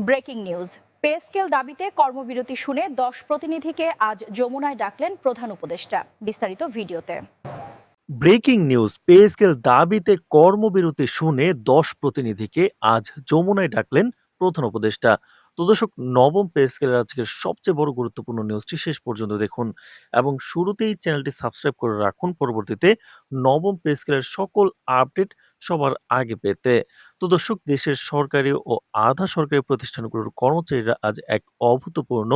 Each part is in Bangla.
Breaking news. পে স্কেল দাবিতে কর্মবিরতি শুনে 10 প্রতিনিধিকে আজ যমুনায় ডাকলেন প্রধান উপদেষ্টা। বিস্তারিত ভিডিওতে। ব্রেকিং নিউজ, পে স্কেল দাবিতে কর্মবিরতি শুনে 10 প্রতিনিধিকে আজ যমুনায় ডাকলেন প্রধান উপদেষ্টা। তো দর্শক, নবম পে স্কেলের আজকের সবচেয়ে বড় গুরুত্বপূর্ণ নিউজটি শেষ পর্যন্ত দেখুন এবং শুরুতেই চ্যানেলটি সাবস্ক্রাইব করে রাখুন পরবর্তীতে নবম পে স্কেলের সকল আপডেট সবার আগে পেতে। তো দর্শক, দেশের সরকারি ও আধা সরকারি প্রতিষ্ঠানগুলোর কর্মচারীরা আজ এক অভূতপূর্ণ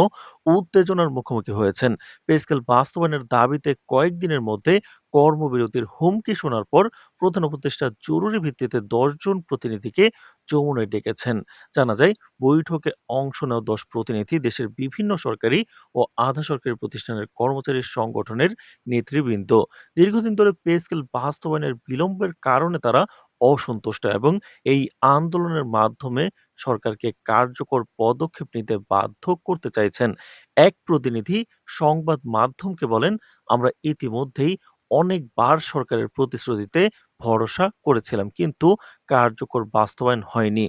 উত্তেজনার মুখোমুখি হয়েছেন। পে স্কেল বাস্তবায়নের দাবিতে কয়েকদিনের মধ্যে কর্মবিরতির হুমকি শোনার পর প্রধান উপদেষ্টা জরুরি ভিত্তিতে 10 জন প্রতিনিধিকে যমুনায় ডেকেছেন। জানা যায়, বৈঠকে অংশ নেওয়া 10 প্রতিনিধি দেশের বিভিন্ন সরকারি ও আধা সরকারি প্রতিষ্ঠানের কর্মচারী সংগঠনের নেতৃবৃন্দ। দীর্ঘদিন ধরে পে স্কেল বাস্তবায়নের বিলম্বের কারণে তারা অসন্তুষ্ট এবং এই আন্দোলনের মাধ্যমে সরকারকে কার্যকর পদক্ষেপ নিতে বাধ্য করতে চাইছেন। এক প্রতিনিধি সংবাদ মাধ্যমকে বলেন, আমরা ইতিমধ্যেই অনেকবার সরকারের প্রতিশ্রুতিতে ভরসা করেছিলাম, কিন্তু কার্যকর বাস্তবায়ন হয়নি।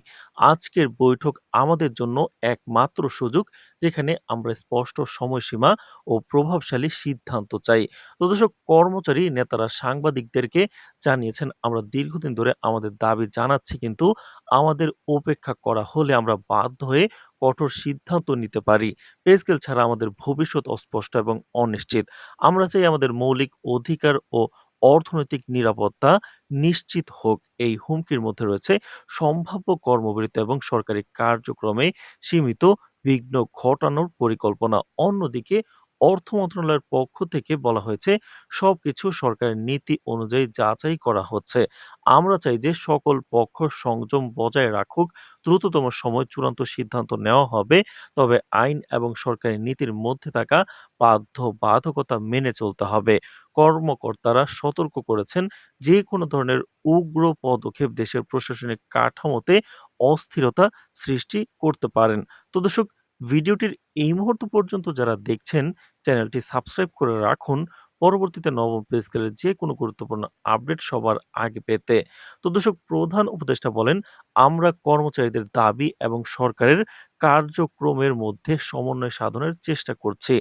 আজকের বৈঠক আমাদের জন্য একমাত্র সুযোগ, যেখানে আমরা স্পষ্ট সময়সীমা ও প্রভাবশালী সিদ্ধান্ত চাই। তো দর্শক, কর্মচারী নেতারা সাংবাদিকদেরকে জানিয়েছেন, আমরা দীর্ঘদিন ধরে আমাদের দাবি জানাচ্ছি, কিন্তু আমাদের উপেক্ষা করা হলে আমরা বাধ্য হয়ে কঠোর সিদ্ধান্ত নিতে পারি। পে স্কেল ছাড়া আমাদের ভবিষ্যৎ অস্পষ্ট এবং অনিশ্চিত। আমরা চাই আমাদের মৌলিক অধিকার ও অর্থনৈতিক নিরাপত্তা নিশ্চিত হোক। এই হুমকির মধ্যে রয়েছে সম্ভাব্য কর্মবিরতি এবং সরকারি কার্যক্রমে সীমিত বিঘ্ন ঘটানোর পরিকল্পনা। অন্যদিকে অর্থ মন্ত্রণালয়ের পক্ষ থেকে বলা হয়েছে, সবকিছু সরকারের নীতি অনুযায়ী যাচাই করা হচ্ছে। আমরা চাই যে সকল পক্ষ সংযম বজায় রাখুক। দ্রুততম সময় চূড়ান্ত সিদ্ধান্ত নেওয়া হবে, তবে আইন এবং সরকারি নীতির মধ্যে থাকা বাধ্যবাধকতা মেনে চলতে হবে। কর্মকর্তারা সতর্ক করেছেন, যে কোনো ধরনের উগ্র পদক্ষেপ দেশের প্রশাসনিক কাঠামোতে অস্থিরতা সৃষ্টি করতে পারেন। তো দর্শক, ভিডিওটির এই মুহূর্ত পর্যন্ত যারা দেখছেন, চ্যানেলটি সাবস্ক্রাইব করে রাখুন পরবর্তীতে নবম পে স্কেলের যে কোনো গুরুত্বপূর্ণ আপডেট সবার আগে পেতে। তো দর্শক, প্রধান উপদেষ্টা বলেন, আমরা কর্মচারীদের দাবি এবং সরকারের কার্যক্রমের মধ্যে সমন্বয় সাধনের চেষ্টা করছি।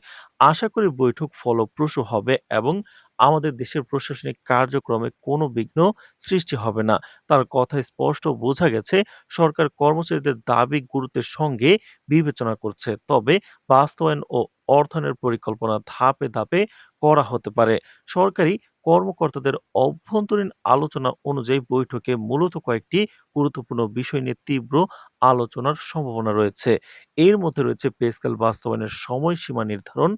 আশা করি বৈঠক ফলপ্রসূ হবে এবং আমাদের দেশের প্রশাসনিক কার্যক্রমে কোনো বিঘ্ন সৃষ্টি হবে না। তার কথায় স্পষ্ট বোঝা গেছে, সরকার কর্মচারীদের দাবি গুরুত্বের সঙ্গে বিবেচনা করছে, তবে বাস্তবায়ন ও অর্থায়নের পরিকল্পনা ধাপে ধাপে করা হতে পারে। সরকারি কর্মকর্তাদের অভ্যন্তরীণ আলোচনা অনুযায়ী বৈঠকে মূলত কয়েকটি গুরুত্বপূর্ণ বিষয় নিয়ে তীব্র আলোচনার সম্ভাবনা রয়েছে। এর মধ্যে রয়েছে পে স্কেল বাস্তবায়নের সময়সীমা নির্ধারণ,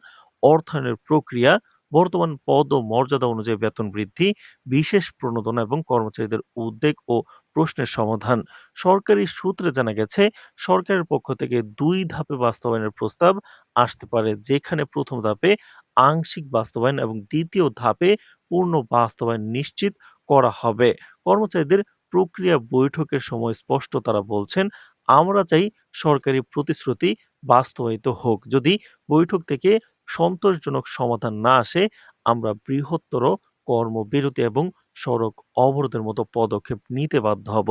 অর্থায়নের প্রক্রিয়া, বর্তমান পদ ও মর্যাদা অনুযায়ী বেতন বৃদ্ধি, বিশেষ প্রণোদনা এবং কর্মচারীদের উদ্বেগ ও প্রশ্নের সমাধান। সরকারি সূত্রে জানা গেছে, সরকারের পক্ষ থেকে 2 ধাপে বাস্তবায়নের প্রস্তাব আসতে পারে, যেখানে প্রথম ধাপে আংশিক বাস্তবায়ন এবং দ্বিতীয় ধাপে পূর্ণ বাস্তবায়ন নিশ্চিত করা হবে। কর্মচারীদের প্রক্রিয়া বৈঠকের সময় স্পষ্ট তারা বলছেন, আমরা চাই সরকারি প্রতিশ্রুতি বাস্তবায়িত হোক। যদি বৈঠক থেকে সন্তোষজনক সমাধান না আসে, আমরা বৃহত্তর কর্মবিরতি এবং সড়ক অবরোধের মতো পদক্ষেপ নিতে বাধ্য হব।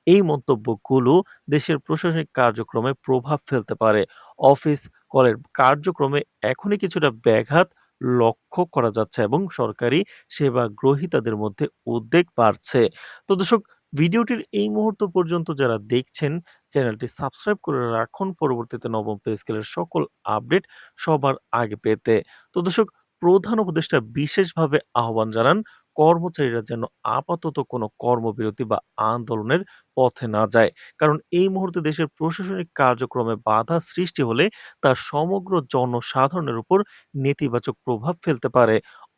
এই মন্তব্যগুলো দেশের প্রশাসনিক কার্যক্রমে প্রভাব ফেলতে পারে। অফিস কলের কার্যক্রমে এখনই কিছুটা ব্যাঘাত লক্ষ্য করা যাচ্ছে এবং সরকারি সেবা গ্রহীতাদের মধ্যে উদ্বেগ বাড়ছে। তো দর্শক, ভিডিওটির এই মুহূর্ত পর্যন্ত যারা দেখছেন, চ্যানেলটি সাবস্ক্রাইব করে রাখুন পরবর্তীতে নবম পে স্কেলের সকল আপডেট সবার আগে পেতে। তো দর্শক, প্রধান উপদেষ্টা বিশেষভাবে আহ্বান জানান, কর্মচারীরা যেন আপাতত কোনো কর্মবিরতি বা আন্দোলনের পথে না যায়। কারণ এই মুহূর্তে দেশের প্রশাসনিক কার্যক্রমে বাধা সৃষ্টি হলে তা সমগ্র জনসাধারণের উপর নেতিবাচক প্রভাব ফেলতে পারে।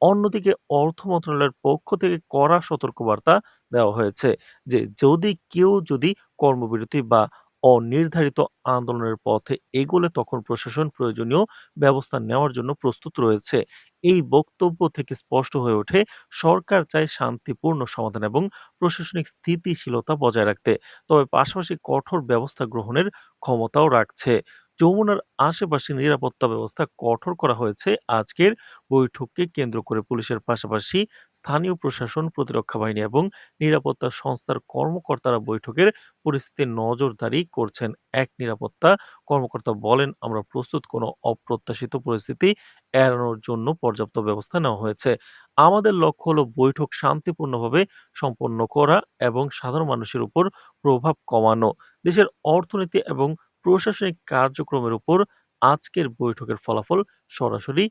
অন্যদিকে অর্থ মন্ত্রণালয়ের পক্ষ থেকে কড়া সতর্কবার্তা দেওয়া হয়েছে যে, যদি কর্মবিরতি বা অনির্ধারিত আন্দোলনের পথে এগোলে তখন প্রশাসন প্রয়োজনীয় ব্যবস্থা নেওয়ার জন্য প্রস্তুত রয়েছে। এই বক্তব্য থেকে স্পষ্ট হয়ে ওঠে, সরকার চায় শান্তিপূর্ণ সমাধান এবং প্রশাসনিক স্থিতিশীলতা বজায় রাখতে, তবে পাশাপাশি কঠোর ব্যবস্থা গ্রহণের ক্ষমতাও রাখছে। যমুনার আশেপাশে নিরাপত্তা ব্যবস্থা কঠোর করা হয়েছে। আজকের বৈঠককে কেন্দ্র করে পুলিশের পাশাপাশি স্থানীয় প্রশাসন, প্রতিরক্ষা বাহিনী এবং নিরাপত্তা সংস্থার কর্মকর্তারা বৈঠকের পরিস্থিতি নজরদারি করছেন। এক নিরাপত্তা কর্মকর্তা বলেন, আমরা প্রস্তুত কোনো অপ্রত্যাশিত পরিস্থিতি এড়ানোর জন্য পর্যাপ্ত ব্যবস্থা নেওয়া হয়েছে। আমাদের লক্ষ্য হলো বৈঠক শান্তিপূর্ণভাবে সম্পন্ন করা এবং সাধারণ মানুষের উপর প্রভাব কমানো। দেশের অর্থনীতি এবং প্রশাসনিক কার্যক্রমের উপর আজকের বৈঠকের ফলাফল সরাসরি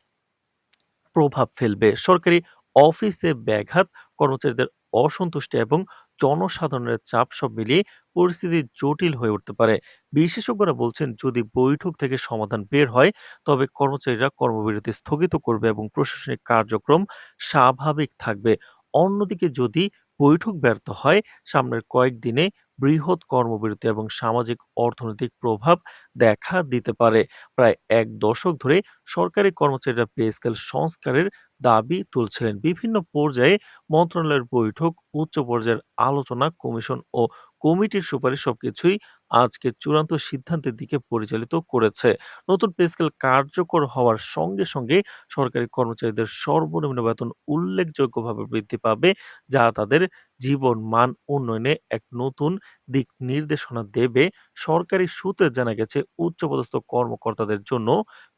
প্রভাব ফেলবে। সরকারি অফিসে ব্যাঘাত, কর্মচারীদের অসন্তুষ্টি এবং জনসাধারণের চাপ সব মিলিয়ে পরিস্থিতি জটিল হয়ে উঠতে পারে। বিশেষজ্ঞরা বলছেন, যদি বৈঠক থেকে সমাধান বের হয় তবে কর্মচারীরা কর্মবিরতি স্থগিত করবে এবং প্রশাসনিক কার্যক্রম স্বাভাবিক থাকবে। অন্যদিকে যদি বৈঠক ব্যর্থ হয়, সামনের কয়েকদিনে বৃহৎ কর্মবিরতি এবং সামাজিক অর্থনৈতিক প্রভাব দেখা দিতে পারে। প্রায় এক দশক ধরে সরকারি কর্মচারীরা পে স্কেল সংস্কারের দাবি তুলছিলেন। বিভিন্ন পর্যায়ে মন্ত্রণালয়ের বৈঠক, উচ্চ পর্যায়ের আলোচনা, কমিশন ও কমিটির সুপারিশ সবকিছুই আজকে চূড়ান্ত সিদ্ধান্তের দিকে পরিচালিত করেছে। নতুন পে স্কেল কার্যকর হওয়ার সঙ্গে সঙ্গে সরকারি কর্মচারীদের সর্বনিম্ন বেতন উল্লেখযোগ্যভাবে বৃদ্ধি পাবে, যা তাদের জীবন মান উন্নয়নে এক নতুন দিক নির্দেশনা দেবে। সরকারি সূত্রে জানা গেছে, উচ্চপদস্থ কর্মকর্তাদের জন্য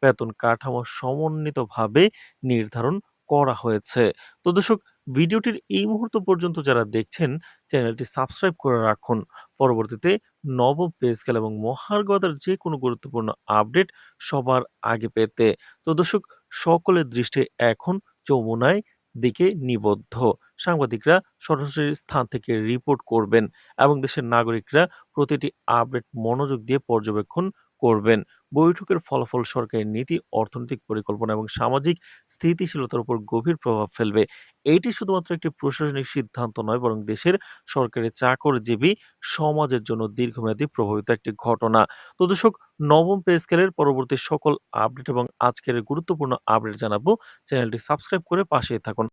বেতন কাঠামো সমন্বিতভাবে নির্ধারণ করা হয়েছে। তো দর্শক, ভিডিওটির এই মুহূর্ত পর্যন্ত যারা দেখছেন, চ্যানেলটি সাবস্ক্রাইব করে রাখুন। পরবর্তীতে নবম পে স্কেল এবং মহার্ঘ ভাতার যে কোনো গুরুত্বপূর্ণ আপডেট সবার আগে পেতে। তো দর্শক, সকলের দৃষ্টি এখন যমুনায় দিকে নিবদ্ধ। সাংবাদিকরা সরাসরি স্থান থেকে রিপোর্ট করবেন এবং দেশের নাগরিকরা প্রতিটি আপডেট মনোযোগ দিয়ে পর্যবেক্ষণ করবেন। বৈঠকের ফলাফল সরকারের নীতি, অর্থনৈতিক পরিকল্পনা এবং সামাজিক স্থিতিশীলতার উপর গভীর প্রভাব ফেলবে। এটি শুধুমাত্র একটি প্রশাসনিক সিদ্ধান্ত নয়, বরং দেশের সরকারি চাকরিজীবী সমাজের জন্য দীর্ঘমেয়াদী প্রভাবিত একটি ঘটনা। তো দর্শক, নবম পে স্কেলের পরবর্তী সকল আপডেট এবং আজকের গুরুত্বপূর্ণ আপডেট জানাবো। চ্যানেলটি সাবস্ক্রাইব করে পাশেই থাকুন।